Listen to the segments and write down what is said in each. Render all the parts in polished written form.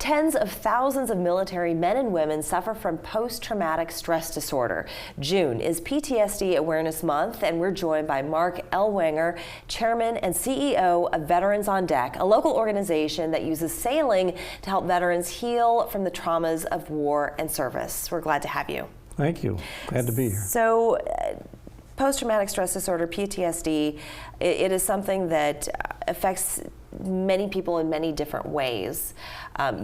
Tens of thousands of military men and women suffer from post-traumatic stress disorder. June is PTSD Awareness Month, and we're joined by Mark Ellwanger, Chairman and CEO of Veterans on Deck, a local organization that uses sailing to help veterans heal from the traumas of war and service. We're glad to have you. Thank you. Glad to be here. So, post-traumatic stress disorder, PTSD, it is something that affects many people in many different ways.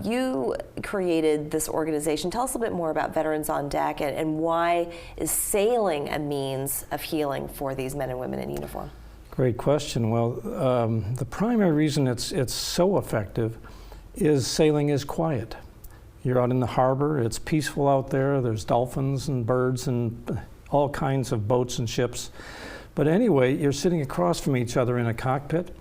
You created this organization. Tell us a bit more about Veterans on Deck and why is sailing a means of healing for these men and women in uniform? Great question. Well, the primary reason it's so effective is sailing is quiet. You're out in the harbor, it's peaceful out there, there's dolphins and birds and all kinds of boats and ships. But anyway, you're sitting across from each other in a cockpit.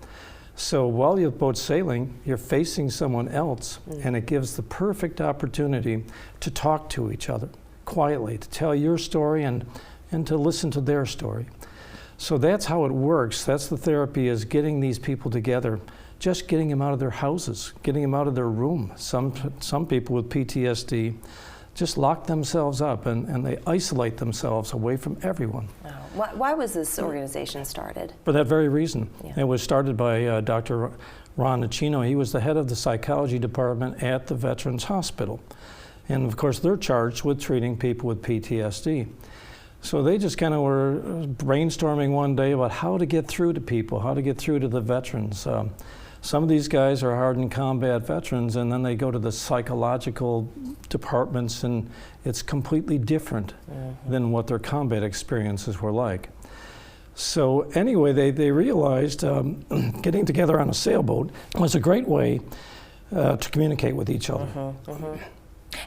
So while you're boat sailing, you're facing someone else, and it gives the perfect opportunity to talk to each other quietly, to tell your story and to listen to their story. So that's how it works. That's the therapy, is getting these people together, just getting them out of their houses, getting them out of their room. Some people with PTSD just lock themselves up and they isolate themselves away from everyone. Oh. Why was this organization started? For that very reason. Yeah. It was started by Dr. Ron Nicino. He was the head of the psychology department at the Veterans Hospital. And of course, they're charged with treating people with PTSD. So they just kind of were brainstorming one day about how to get through to people, how to get through to the veterans. Some of these guys are hardened combat veterans, and then they go to the psychological departments, and it's completely different than what their combat experiences were like. So anyway, they realized getting together on a sailboat was a great way to communicate with each other.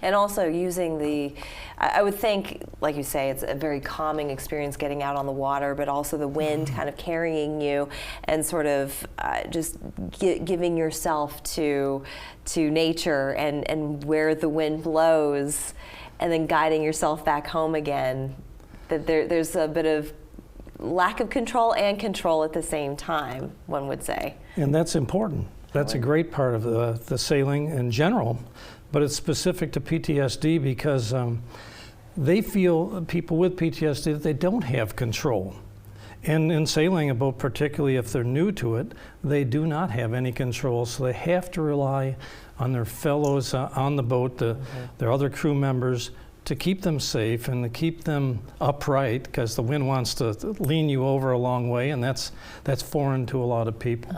And also using I would think, like you say, it's a very calming experience getting out on the water, but also the wind kind of carrying you and sort of just giving yourself to nature and where the wind blows, and then guiding yourself back home again. That there's a bit of lack of control and control at the same time, one would say. And that's important. That's a great part of the sailing in general. But it's specific to PTSD because they feel, people with PTSD, that they don't have control. And in sailing a boat, particularly if they're new to it, they do not have any control, so they have to rely on their fellows on the boat, their other crew members, to keep them safe and to keep them upright, because the wind wants to lean you over a long way, and that's foreign to a lot of people.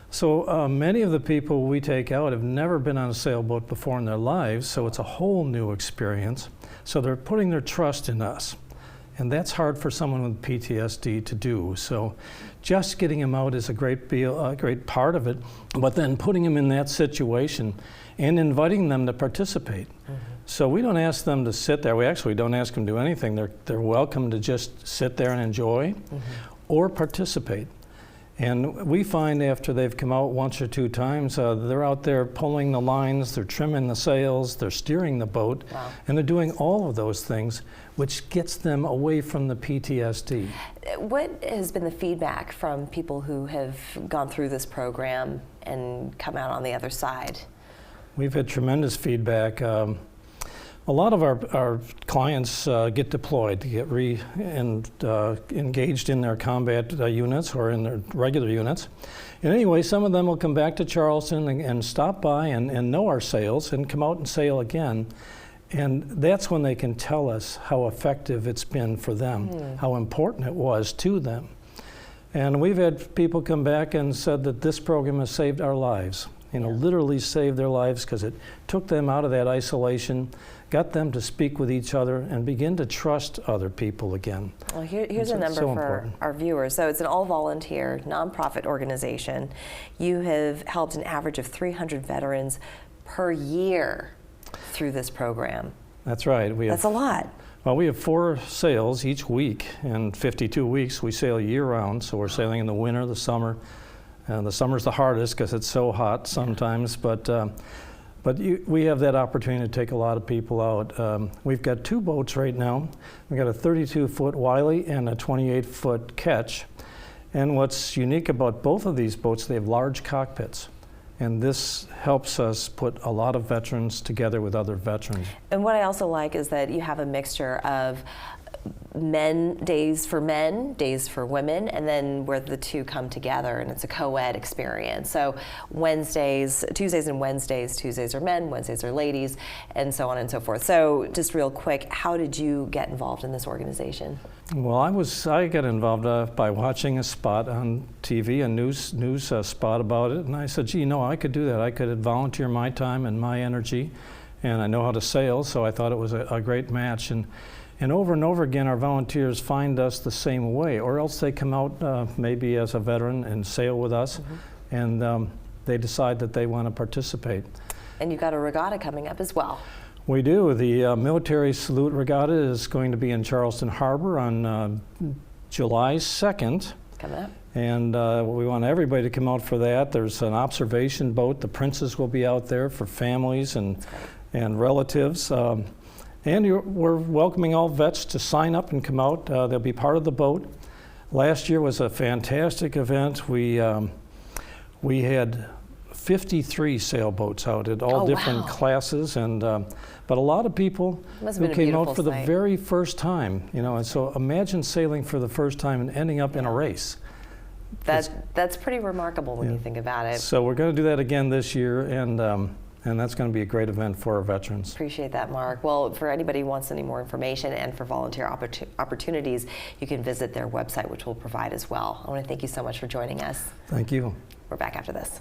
So many of the people we take out have never been on a sailboat before in their lives, so it's a whole new experience. So they're putting their trust in us, and that's hard for someone with PTSD to do. So just getting them out is a great part of it, but then putting them in that situation and inviting them to participate. So we don't ask them to sit there. We actually don't ask them to do anything. They're welcome to just sit there and enjoy or participate. And we find after they've come out once or two times, they're out there pulling the lines, they're trimming the sails, they're steering the boat, and they're doing all of those things, which gets them away from the PTSD. What has been the feedback from people who have gone through this program and come out on the other side? We've had tremendous feedback. A lot of our clients get deployed to get engaged in their combat units or in their regular units. And anyway, some of them will come back to Charleston and stop by and know our sails and come out and sail again. And that's when they can tell us how effective it's been for them, how important it was to them. And we've had people come back and said that this program has saved our lives. Literally saved their lives, because it took them out of that isolation, got them to speak with each other and begin to trust other people again. Well, here's a number for our viewers. So it's an all-volunteer, nonprofit organization. You have helped an average of 300 veterans per year through this program. That's right. That's a lot. Well, we have 4 sails each week, and 52 weeks. We sail year-round, so we're sailing in the winter, the summer. The summer's the hardest because it's so hot sometimes, but we have that opportunity to take a lot of people out. We've got 2 boats right now. We've got a 32-foot Wiley and a 28-foot Ketch. And what's unique about both of these boats, they have large cockpits. And this helps us put a lot of veterans together with other veterans. And what I also like is that you have a mixture of days for men, days for women, and then where the two come together, and it's a co-ed experience. So Tuesdays and Wednesdays, Tuesdays are men, Wednesdays are ladies, and so on and so forth. So just real quick, how did you get involved in this organization? Well, I got involved by watching a spot on TV, a news spot about it, and I said, gee, no, I could do that. I could volunteer my time and my energy, and I know how to sail, so I thought it was a great match. And over again, our volunteers find us the same way, or else they come out maybe as a veteran and sail with us, and they decide that they want to participate. And you've got a regatta coming up as well. We do. The Military Salute Regatta is going to be in Charleston Harbor on July 2nd. Coming up. And we want everybody to come out for that. There's an observation boat. The Princess will be out there for families and relatives. And we're welcoming all vets to sign up and come out. They'll be part of the boat. Last year was a fantastic event. We had 53 sailboats out at all different classes, and but a lot of people who came out for the very first time. And so imagine sailing for the first time and ending up in a race. That's pretty remarkable when you think about it. So we're going to do that again this year, and that's going to be a great event for our veterans. Appreciate that, Mark. Well, for anybody who wants any more information and for volunteer opportunities, you can visit their website, which we'll provide as well. I want to thank you so much for joining us. Thank you. We're back after this.